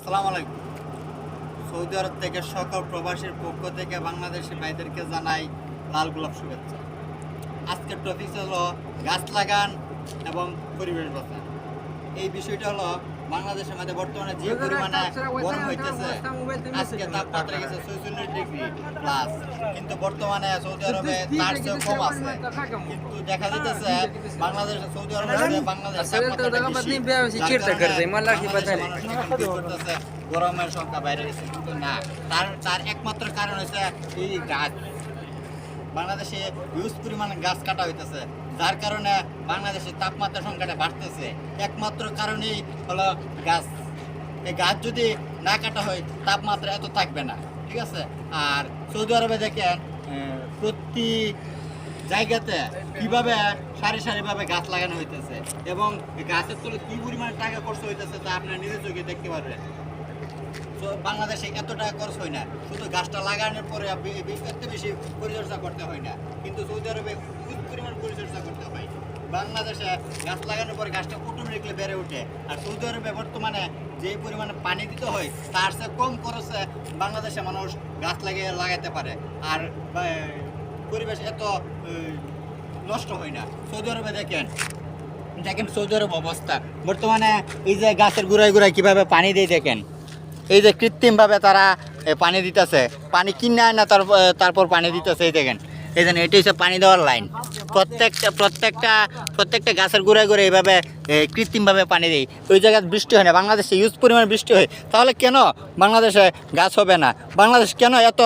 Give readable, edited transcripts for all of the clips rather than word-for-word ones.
আসসালামু আলাইকুম। সৌদি আরব থেকে সকল প্রবাসীর পক্ষ থেকে বাংলাদেশি ভাইদেরকে জানাই লাল গোলাপ শুভেচ্ছা। আজকের টপিক হলো গাছ লাগান এবং পরিবেশ বাঁচান। এই বিষয়টা হলো বাংলাদেশের মধ্যে বর্তমানে যে পরিমাণে গরম হইতেছে, আজকে তাপমাত্রা গেছে 46 ডিগ্রি প্লাস, কিন্তু বর্তমানে সৌদি আরবে তার চেয়েও কম আছে। কিন্তু দেখা যাইতেছে বাংলাদেশ সৌদি আরবের সাথে বাংলাদেশ গরমের সংখ্যা বাইরে গেছে, কিন্তু না, তার একমাত্র কারণ হচ্ছে এই গাছ। বাংলাদেশে হিউজ পরিমাণে গাছ কাটা হইতেছে, যার কারণে বাংলাদেশের তাপমাত্রা সংখ্যাটা বাড়তেছে। একমাত্র কারণেই হলো গাছ। এই গাছ যদি না কাটা হয় তাপমাত্রা এত থাকবে না, ঠিক আছে। আর সৌদি আরবে দেখেন প্রতি জায়গাতে কিভাবে সারি সারিভাবে গাছ লাগানো হইতেছে এবং গাছের তলে কি পরিমাণে টাকা খরচ হইতেছে তা আপনারা নিজের চোখে দেখতে পারবেন। তো বাংলাদেশে এত টাকা খরচ হয় না, শুধু গাছটা লাগানোর পরে এত বেশি পরিচর্যা করতে হয় না, কিন্তু সৌদি আরবে প্রচুর পরিমাণ পরিচর্যা করতে হয়। বাংলাদেশে গাছ লাগানোর পরে গাছটা অটোমেটিকলি বেড়ে ওঠে, আর সৌদি আরবে বর্তমানে যে পরিমাণে পানি দিতে হয় তার চেয়ে কম খরচে বাংলাদেশে মানুষ গাছ লাগাতে পারে, আর পরিবেশ এত নষ্ট হয় না। সৌদি আরবে দেখেন সৌদি আরব অবস্থা বর্তমানে এই যে গাছের গোড়ায় গোড়ায় কীভাবে পানি দিয়ে দেখেন, এই যে কৃত্রিমভাবে তারা পানি দিতেছে, পানি কিনে আয় না তারপর পানি দিতেছে। এই দেখেন, এই জন্য এটি হচ্ছে পানি দেওয়ার লাইন। প্রত্যেকটা গাছের গোড়ায় গোড়ায় এইভাবে কৃত্রিমভাবে পানি দেয়। ওই জায়গায় বৃষ্টি হয় না, বাংলাদেশে হিউজ পরিমাণে বৃষ্টি হয়, তাহলে কেন বাংলাদেশে গাছ হবে না? বাংলাদেশ কেন এত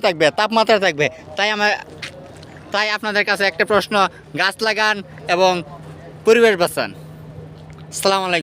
থাকবে, তাপমাত্রা থাকবে? তাই আপনাদের কাছে একটা প্রশ্ন, গাছ লাগান এবং পরিবেশ বাঁচান। আসসালামু আলাইকুম।